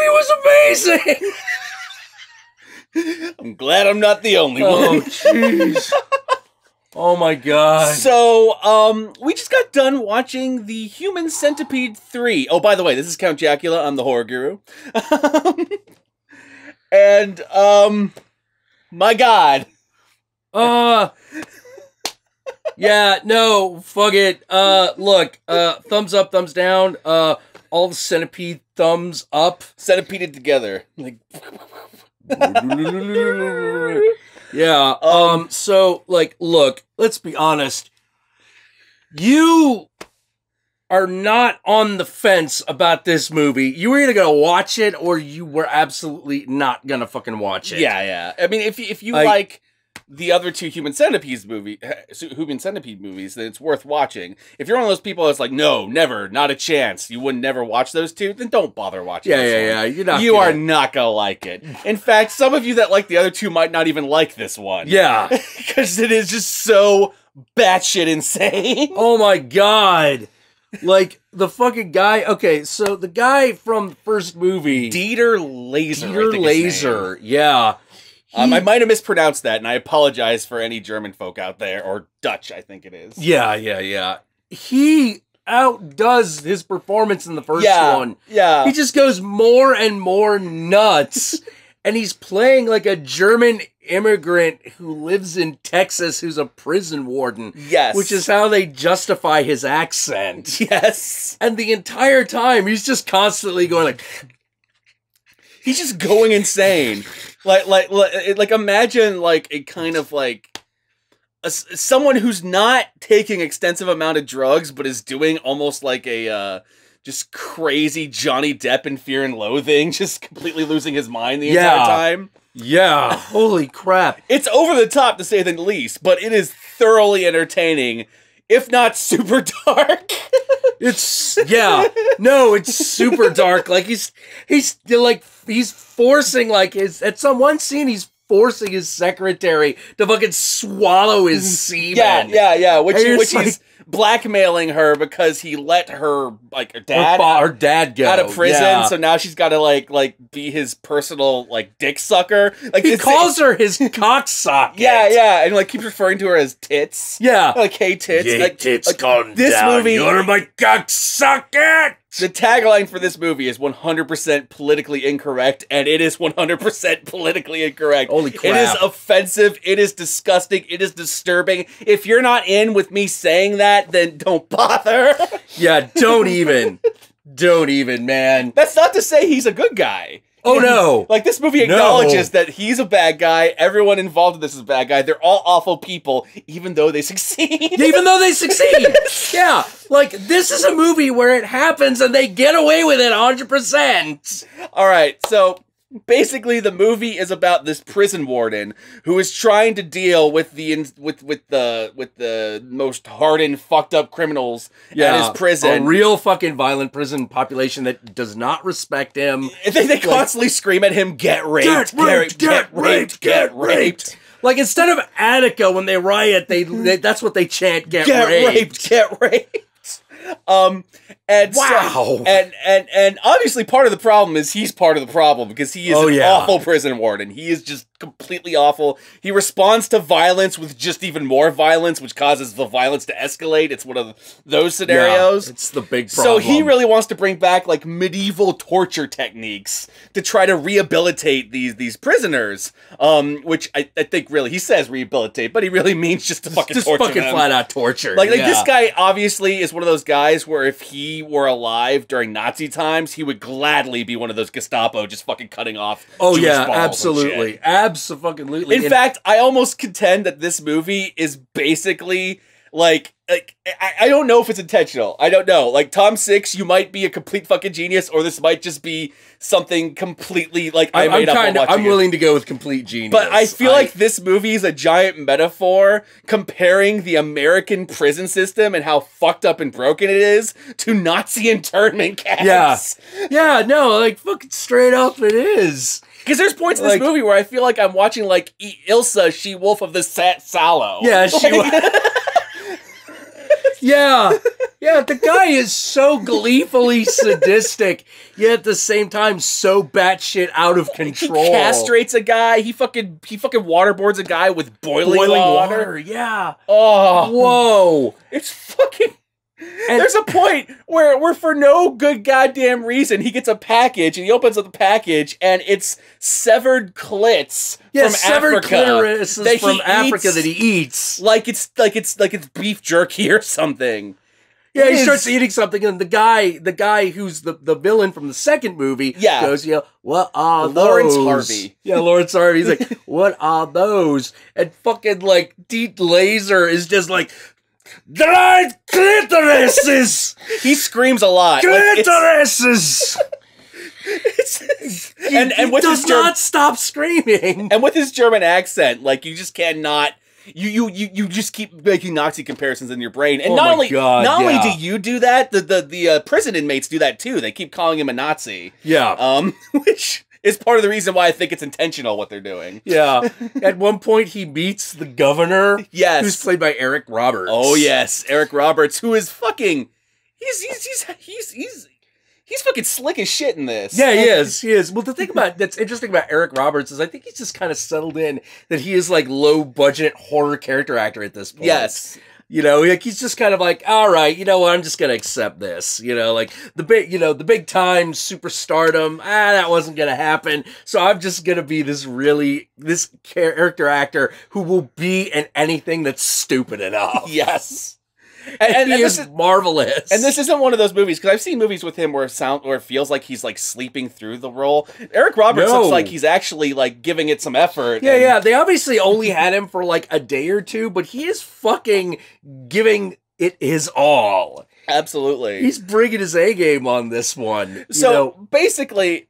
was amazing. I'm glad I'm not the only one. Oh, jeez. Oh, my God. So, we just got done watching the Human Centipede 3. Oh, by the way, this is Count Jacula. I'm the horror guru. And, my God. Yeah, no, fuck it. Look, thumbs up, thumbs down. All the centipede thumbs up. Centipeded together. Like, yeah. So, like, look, let's be honest. You are not on the fence about this movie. You were either gonna watch it or you were absolutely not gonna fucking watch it. yeah. I mean, if you like the other two Human Centipede movies, then it's worth watching. If you're one of those people that's like, no, never, not a chance, you would never watch those two, then don't bother watching. Yeah. You are not gonna like it. In fact, some of you that like the other two might not even like this one. Yeah. Because it is just so batshit insane. Oh my God. Like, the fucking guy, okay, so the guy from the first movie. Dieter Laser. Dieter Laser, yeah. I might have mispronounced that, and I apologize for any German folk out there, or Dutch, I think it is. Yeah. He outdoes his performance in the first one. Yeah. He just goes more and more nuts, and he's playing like a German immigrant who lives in Texas who's a prison warden. Yes. Which is how they justify his accent. Yes. And the entire time, he's just constantly going like... He's just going insane. Like imagine like a kind of like someone who's not taking extensive amount of drugs, but is doing almost like a just crazy Johnny Depp in Fear and Loathing, just completely losing his mind the entire time. Yeah, holy crap. It's over the top to say the least, but it is thoroughly entertaining, if not super dark. It's super dark. Like he's forcing like at some one scene he's forcing his secretary to fucking swallow his semen. Yeah. Which he's blackmailing her because he let her like her dad go out of prison. Yeah. So now she's got to like be his personal like dick sucker. Like he calls her his cocksocket. Yeah, and like keeps referring to her as tits. Yeah, like hey tits. Hey, like, tits, like, calm this down. Movie, you're my cocksocket. The tagline for this movie is 100% politically incorrect, and it is 100% politically incorrect. Holy crap. It is offensive, it is disgusting, it is disturbing. If you're not in with me saying that, then don't bother. Yeah, don't even, man. That's not to say he's a good guy. Oh, no. Like, this movie acknowledges that he's a bad guy, everyone involved in this is a bad guy, they're all awful people, even though they succeed. Yeah, like, this is a movie where it happens and they get away with it 100%. Alright, so... basically, the movie is about this prison warden who is trying to deal with the most hardened, fucked up criminals at his prison. A real fucking violent prison population that does not respect him. They constantly scream at him, "Get raped! Get raped!" Like instead of Attica when they riot, they that's what they chant: "Get raped! Get raped!" And wow. So, and obviously part of the problem is he's part of the problem because he is an awful prison warden. He is just completely awful. He responds to violence with just even more violence, which causes the violence to escalate. It's one of those scenarios. Yeah, it's the big problem. So he really wants to bring back like medieval torture techniques to try to rehabilitate these prisoners. Which I think really he says rehabilitate, but he really means just to fucking torture them. Flat out torture. Like this guy obviously is one of those guys where if he were alive during Nazi times, he would gladly be one of those Gestapo just fucking cutting off. Oh Jewish yeah, balls absolutely, absolutely. In fact, I almost contend that this movie is basically like I don't know if it's intentional. I don't know. Like Tom Six, you might be a complete fucking genius, or this might just be something completely like I made up. I'm willing to go with complete genius. But I feel like this movie is a giant metaphor comparing the American prison system and how fucked up and broken it is to Nazi internment camps. Yeah, no, like fucking straight up it is. Because there's points in this movie where I feel like I'm watching like Ilsa, She-Wolf of the Sallow. Yeah, she. Yeah, Yeah, the guy is so gleefully sadistic, yet at the same time so batshit out of control. He castrates a guy. He fucking waterboards a guy with boiling water. Yeah. Oh, whoa! It's fucking. And there's a point where for no good goddamn reason he gets a package and he opens up the package and it's severed clits from severed Africa clitorises from Africa that he eats like it's beef jerky or something. Yeah, he starts eating something, and the guy who's the villain from the second movie goes, what are those? Lawrence Harvey. Yeah, Lawrence Harvey. He's like, what are those? And fucking, like, Deep Laser is just like, dried clitorises! He screams a lot. Clitorises! And with does not stop screaming. And with his German accent, like, you just cannot... You just keep making Nazi comparisons in your brain, and not only do you do that, the prison inmates do that too. They keep calling him a Nazi. Yeah, which is part of the reason why I think it's intentional what they're doing. Yeah, at one point he meets the governor. Yes, who's played by Eric Roberts. Oh yes, Eric Roberts, who is fucking He's fucking slick as shit in this. Yeah, he is. He is. Well, the thing that's interesting about Eric Roberts is I think he's just kind of settled in that he is like low budget horror character actor at this point. Yes. You know, like he's just kind of like, all right, you know what, I'm just gonna accept this. You know, like the big time superstardom, that wasn't gonna happen. So I'm just gonna be this character actor who will be in anything that's stupid enough. Yes. And this is marvelous. And this isn't one of those movies, because I've seen movies with him where it feels like he's like sleeping through the role. Eric Roberts looks like he's actually like giving it some effort. Yeah. They obviously only had him for like a day or two, but he is fucking giving it his all. Absolutely. He's bringing his A game on this one. So basically,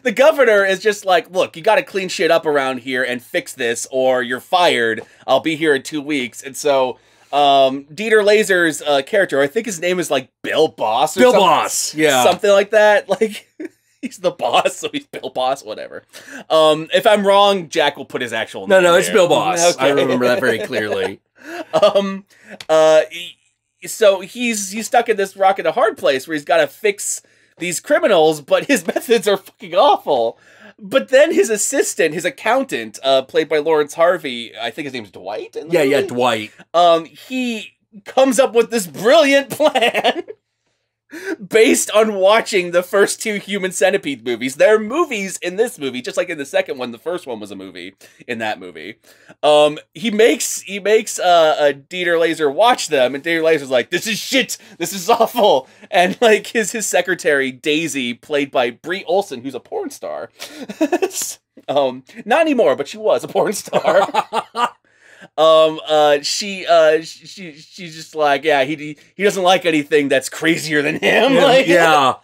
the governor is just like, look, you got to clean shit up around here and fix this, or you're fired. I'll be here in 2 weeks. And so Dieter Laser's character, I think his name is like Bill Boss or Bill Boss, yeah. Something like that. Like, he's the boss, so he's Bill Boss, whatever. If I'm wrong, Jack will put his actual name No, it's there. Bill Boss. Okay. I remember that very clearly. So he's stuck in this rock and a hard place where he's got to fix these criminals, but his methods are fucking awful. But then his assistant, his accountant, played by Lawrence Harvey, I think his name's Dwight. Yeah, Dwight. He comes up with this brilliant plan based on watching the first 2 Human Centipede movies. There are movies in this movie, just like in the second one. The first one was a movie in that movie. He makes Dieter Laser watch them, and Dieter Laser's like, "This is shit. This is awful." And like his secretary Daisy, played by Brie Olson, who's a porn star. Not anymore, but she was a porn star. She's just like, yeah, he doesn't like anything that's crazier than him. Yeah.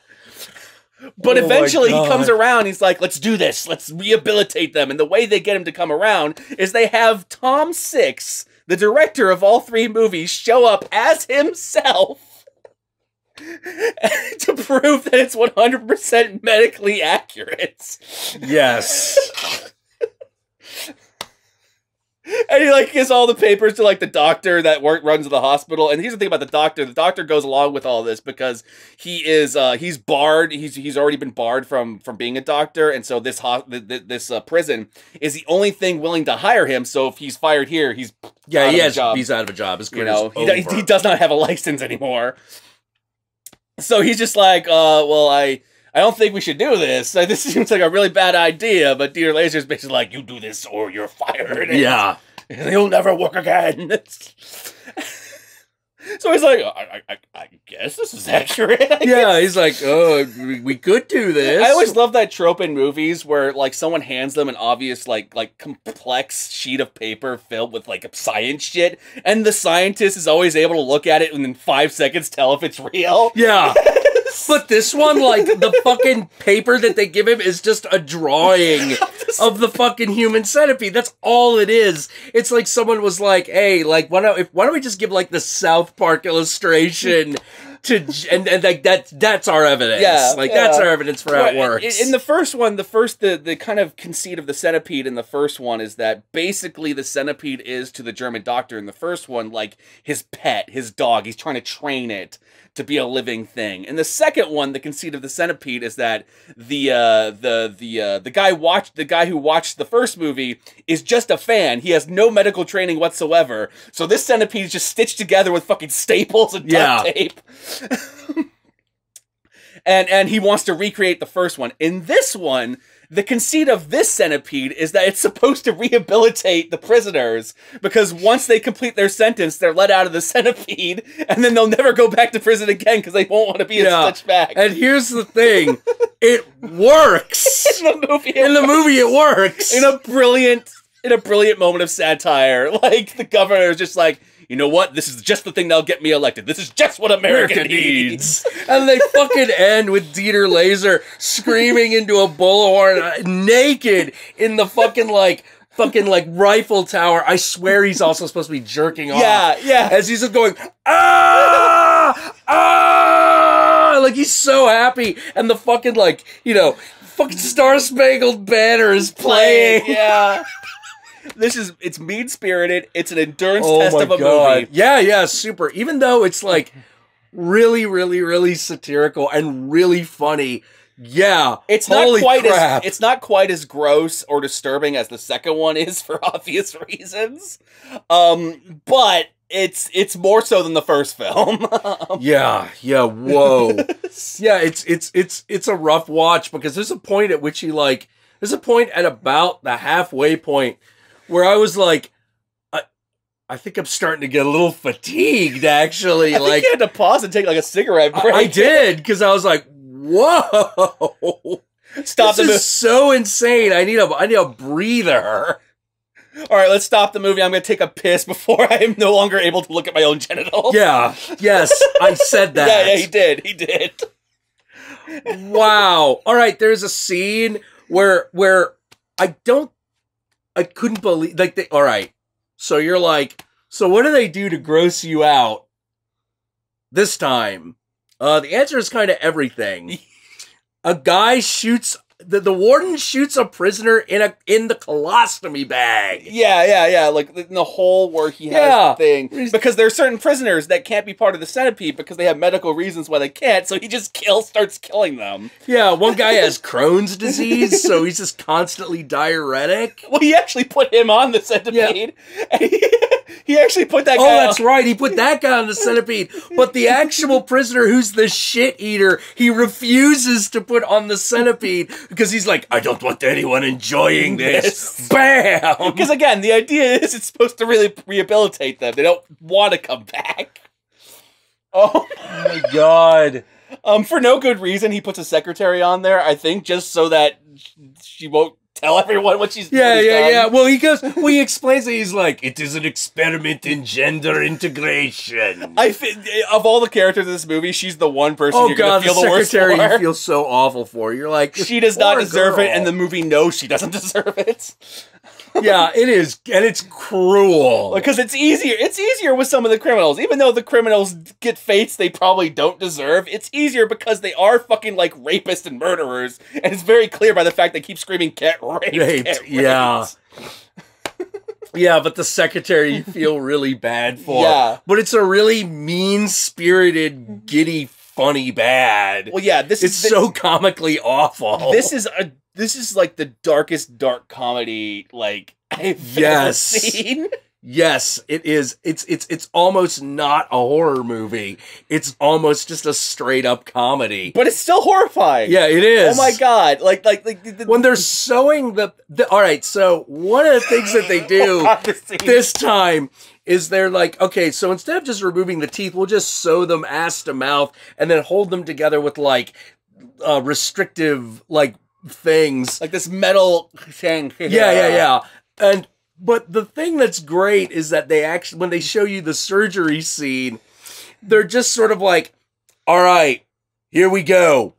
But eventually he comes around, he's like, let's do this, let's rehabilitate them. And the way they get him to come around is they have Tom Six, the director of all 3 movies, show up as himself to prove that it's 100% medically accurate. Yes. And he like gives all the papers to like the doctor that runs the hospital. And here's the thing about the doctor: the doctor goes along with all this because he is he's barred. He's already been barred from being a doctor, and so this prison is the only thing willing to hire him. So if he's fired here, he's out of a job. His career's over. He does not have a license anymore. So he's just like, well, I don't think we should do this. This seems like a really bad idea, but Dieter Laser's basically like, you do this or you're fired. Yeah. And he'll never work again. So he's like, I guess this is accurate. He's like, oh, we could do this. I always love that trope in movies where like someone hands them an obvious like complex sheet of paper filled with like science shit, and the scientist is always able to look at it and in 5 seconds tell if it's real. Yeah. But this one, like, the fucking paper that they give him is just a drawing of the fucking human centipede. That's all it is. It's like someone was like, hey, like, why don't we just give, like, the South Park illustration and like that's our evidence. Yeah, like yeah. that's our evidence for how it works. In the first one, the kind of conceit of the centipede in the first one is that basically the centipede is to the German doctor in the first one like his pet, his dog. He's trying to train it to be a living thing. In the second one, the conceit of the centipede is that the guy who watched the first movie is just a fan. He has no medical training whatsoever. So this centipede is just stitched together with fucking staples and duct tape. and he wants to recreate the first one. In this one, the conceit of this centipede is that it's supposed to rehabilitate the prisoners because once they complete their sentence, they're let out of the centipede and then they'll never go back to prison again because they won't want to be stitched back. And here's the thing. It works. In the movie it works. In a brilliant moment of satire. Like, the governor is just like, you know what? This is just the thing that'll get me elected. This is just what America needs. And they fucking end with Dieter Laser screaming into a bullhorn naked in the fucking rifle tower. I swear he's also supposed to be jerking off. Yeah. As he's just going, ah! Like, he's so happy. And the fucking, fucking Star Spangled Banner is playing. Yeah. It's mean-spirited. It's an endurance test of a movie. Yeah, super. Even though it's like really, really, really satirical and really funny. Yeah. It's not quite as gross or disturbing as the second one is for obvious reasons. But it's more so than the first film. Yeah, whoa. Yeah, it's a rough watch because there's a point at which there's a point at about the halfway point where I was like, I think I'm starting to get a little fatigued, actually. I think you had to pause and take like a cigarette break. I did, because I was like, whoa. Stop this is so insane. I need a breather. All right, let's stop the movie. I'm going to take a piss before I am no longer able to look at my own genitals. Yeah, yes, I said that. Yeah, he did. Wow. All right, there's a scene where I couldn't believe, all right, so you're like, so what do they do to gross you out this time? The answer is kind of everything. A guy shoots, the warden shoots a prisoner in the colostomy bag. Yeah, like in the hole where he has the thing. Because there are certain prisoners that can't be part of the centipede because they have medical reasons why they can't, so he just starts killing them. Yeah, one guy has Crohn's disease, so he's just constantly diuretic. Well, he actually put him on the centipede. Yeah. And he actually put that guy on. Oh, that's right, he put that guy on the centipede. But the actual prisoner who's the shit eater, he refuses to put on the centipede because he's like, I don't want anyone enjoying this. Bam! Because again, the idea is it's supposed to really rehabilitate them. They don't want to come back. Oh my god. For no good reason, he puts a secretary on there, I think, just so that she won't tell everyone what she's doing. Yeah. Well, he explains that he's like, it is an experiment in gender integration. Of all the characters in this movie, she's the one person you're going to feel the worst for. You feel so awful for. You're like, she does not deserve it, and the movie knows she doesn't deserve it. Yeah, it is, and it's cruel. Because it's easier. It's easier with some of the criminals. Even though the criminals get fates they probably don't deserve, it's easier because they are fucking, like, rapists and murderers, and it's very clear by the fact they keep screaming, get raped, get raped. Yeah. Yeah, but the secretary you feel really bad for. Yeah. But it's a really mean-spirited, giddy, funny bad. Well, yeah, it's so comically awful. This is like the darkest dark comedy like I've ever seen. Yes, it is. It's almost not a horror movie. It's almost just a straight up comedy. But it's still horrifying. Yeah, it is. Oh my god! Like when they're sewing the all right. So one of the things that they do this time is they're like, okay, so instead of just removing the teeth, we'll just sew them ass to mouth and then hold them together with like restrictive like things, like this metal thing. Yeah. But the thing that's great is that they actually, when they show you the surgery scene, they're just sort of like, all right, here we go.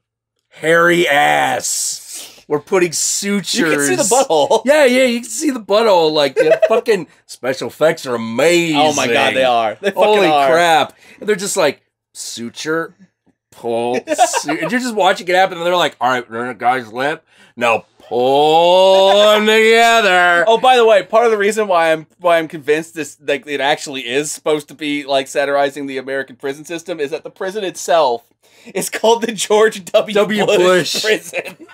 Hairy ass. We're putting sutures. You can see the butthole. Yeah, you can see the butthole. Like, the fucking special effects are amazing. Oh my god, they are. They fucking Holy are. crap. And they're just like, suture, pull, and you're just watching it happen, and they're like, all right, we're in a guy's lip. No, pull them together. Oh, by the way, part of the reason why I'm convinced this like it actually is supposed to be like satirizing the American prison system is that the prison itself is called the George W. Bush prison.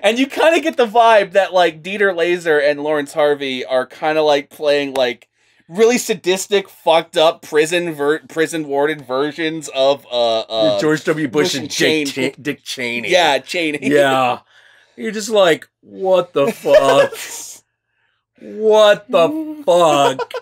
And you kind of get the vibe that like Dieter Laser and Lawrence Harvey are kind of like playing like really sadistic, fucked up prison warden versions of George W. Bush and Dick Cheney. Yeah, Cheney. Yeah. You're just like, what the fuck? What the fuck?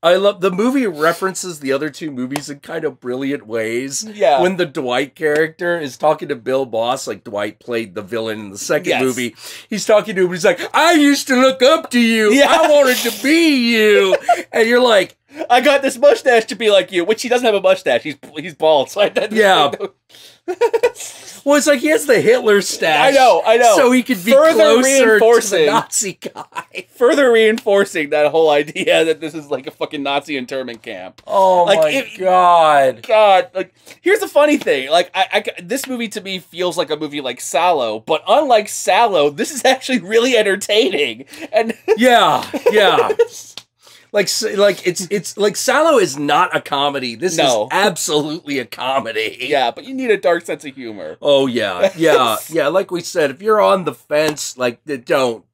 I love the movie references the other two movies in kind of brilliant ways. Yeah. When the Dwight character is talking to Bill Boss, like Dwight played the villain in the second movie, he's talking to him, he's like, I used to look up to you. Yeah. I wanted to be you. And you're like, I got this mustache to be like you, which he doesn't have a mustache. He's bald. So yeah. Well, it's like he has the Hitler stash. I know. So he could be closer to the Nazi guy. Further reinforcing that whole idea that this is like a fucking Nazi internment camp. Oh like, my God. God. Like, here's the funny thing. Like, this movie to me feels like a movie like Salò, but unlike Salò, this is actually really entertaining. And yeah. Like it's like Salò is not a comedy. This is absolutely a comedy. Yeah, but you need a dark sense of humor. Oh yeah. Like we said, if you're on the fence, like don't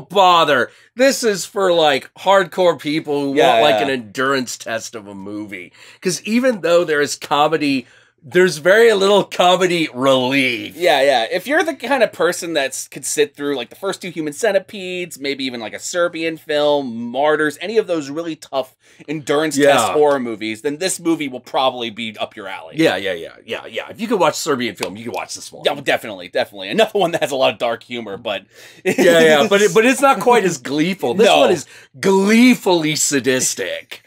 bother. This is for like hardcore people who want like an endurance test of a movie. Because even though there is comedy, there's very little comedy relief. Yeah. If you're the kind of person that could sit through like the first two Human Centipedes, maybe even like a Serbian film, Martyrs, any of those really tough endurance test horror movies, then this movie will probably be up your alley. Yeah. If you could watch Serbian film, you could watch this one. Yeah, definitely. Another one that has a lot of dark humor, but yeah, but it's not quite as gleeful. This one is gleefully sadistic.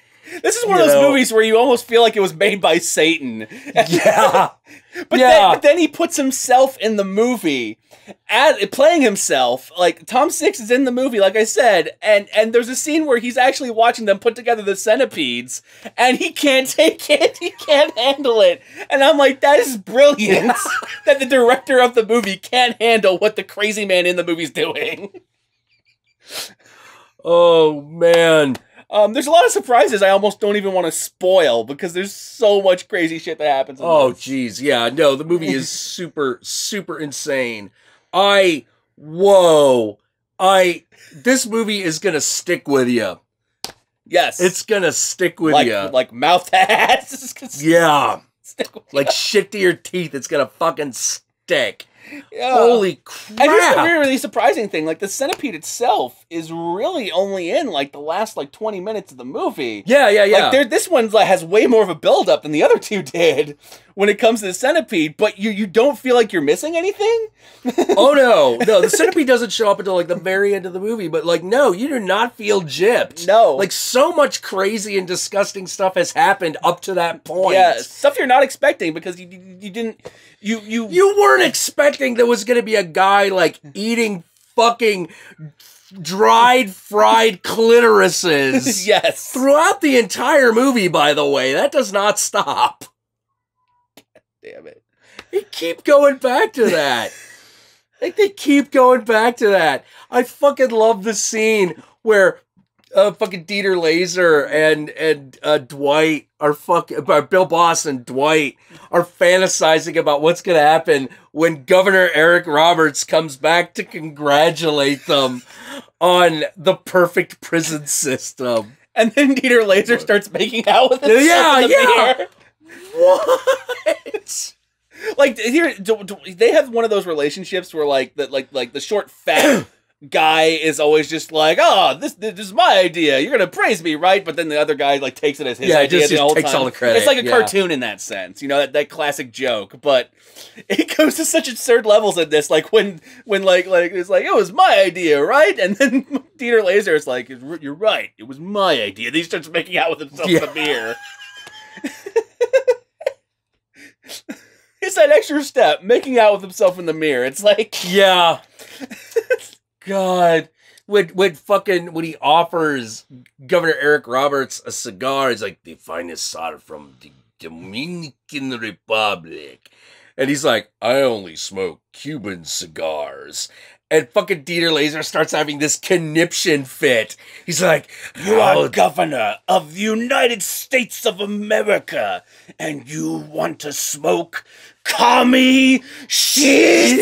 This is one of those movies where you almost feel like it was made by Satan. Yeah. But then he puts himself in the movie, playing himself. Like, Tom Six is in the movie, like I said, and there's a scene where he's actually watching them put together the centipedes, and he can't take it. He can't handle it. And I'm like, that is brilliant that the director of the movie can't handle what the crazy man in the movie's doing. Oh, man. There's a lot of surprises I almost don't even want to spoil because there's so much crazy shit that happens in this. Geez. Yeah, no, the movie is super, super insane. This movie is going to stick with you. Yes. It's going to stick with you. Like mouth to ass. Yeah. Like shit to your teeth. It's going to fucking stick. Yeah. Holy crap. And here's the really surprising thing, like the centipede itself is really only in like the last like 20 minutes of the movie. Yeah. Like this one like, has way more of a build up than the other two did when it comes to the centipede, but you don't feel like you're missing anything? Oh no, the centipede doesn't show up until like the very end of the movie, but like no, you do not feel gypped. No. Like so much crazy and disgusting stuff has happened up to that point. Yeah, stuff you're not expecting because you didn't you weren't expecting there was going to be a guy like eating fucking dried fried clitorises. Yes. Throughout the entire movie, by the way. That does not stop. Damn it. They keep going back to that. They keep going back to that. I fucking love the scene where fucking Dieter Laser and Dwight are Bill Boss and Dwight are fantasizing about what's going to happen when Governor Eric Roberts comes back to congratulate them on the perfect prison system. And then Dieter Laser starts making out with himself in the mirror. What? Like here, they have one of those relationships where like the short fat guy is always just like, oh, this is my idea. You're gonna praise me, right? But then the other guy like takes it as his idea. Just the whole takes time. all the credit. It's like a cartoon in that sense, you know, that classic joke. But it goes to such absurd levels in this, like when like it's like it was my idea, right? And then Dieter Laser is like, you're right, it was my idea. Then he starts making out with himself in the mirror. It's that extra step, making out with himself in the mirror. It's like, yeah. God, when he offers Governor Eric Roberts a cigar, he's like, the finest cigar from the Dominican Republic. And he's like, I only smoke Cuban cigars. And fucking Dieter Laser starts having this conniption fit. He's like, you are governor of the United States of America, and you want to smoke commie shit?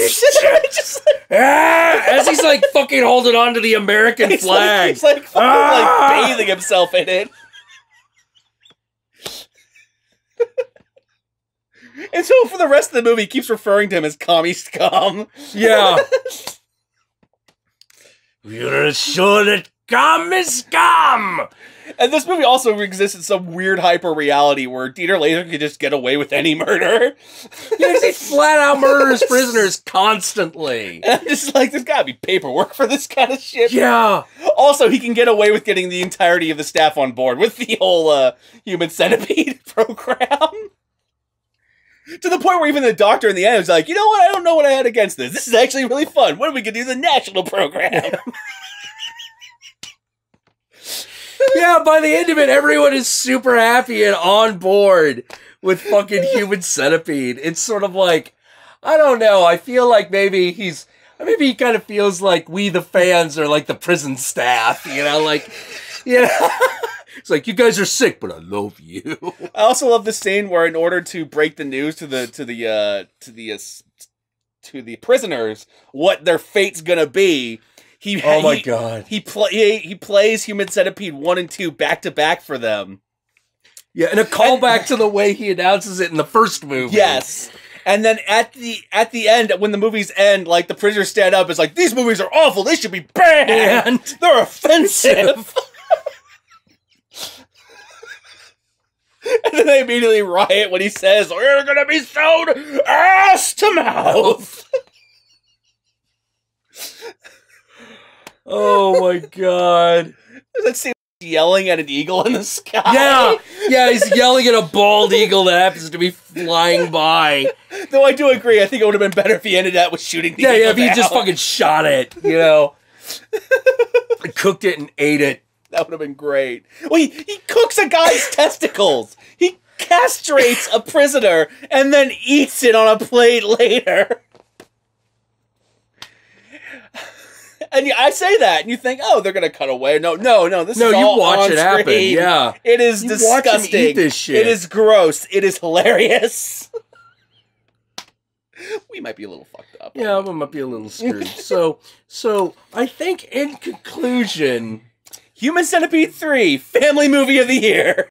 As he's like fucking holding on to the American flag. He's like fucking like bathing himself in it. And so for the rest of the movie, he keeps referring to him as commie scum. Yeah. You're sure that commie scum! And this movie also exists in some weird hyper-reality where Dieter Laser could just get away with any murder. Yeah, he flat out murders prisoners constantly. And I'm just like, there's gotta be paperwork for this kind of shit. Yeah. Also, he can get away with getting the entirety of the staff on board with the whole Human Centipede program. To the point where even the doctor in the end was like, you know what, I don't know what I had against this. This is actually really fun. What if we could do the national program? Yeah, by the end of it, everyone is super happy and on board with fucking Human Centipede. It's sort of like, I don't know, I feel like maybe he kind of feels like we, the fans, are like the prison staff, you know, like, you know. It's like, you guys are sick, but I love you. I also love the scene where, in order to break the news to the prisoners what their fate's gonna be, he plays Human Centipede 1 and 2 back to back for them. Yeah, and a callback to the way he announces it in the first movie. Yes. And then at the end, when the movies end, like, the prisoners stand up, it's like, these movies are awful, they should be banned! They're offensive! And then they immediately riot when he says, we're gonna be sold ass to mouth! Oh my god. That scene yelling at an eagle in the sky. Yeah, he's yelling at a bald eagle that happens to be flying by. Though I do agree, I think it would have been better if he ended that with shooting the eagle if he down. just fucking shot it, you know. Cooked it and ate it. That would have been great. Well, he cooks a guy's testicles. He castrates a prisoner and then eats it on a plate later. And I say that, and you think, oh, they're gonna cut away. No, this is all you watch on it screen. happen. Yeah, it is disgusting. Watch him eat this shit. It is gross. It is hilarious. We might be a little fucked up. Yeah, we might be a little screwed. So I think in conclusion, Human Centipede 3, Family Movie of the Year.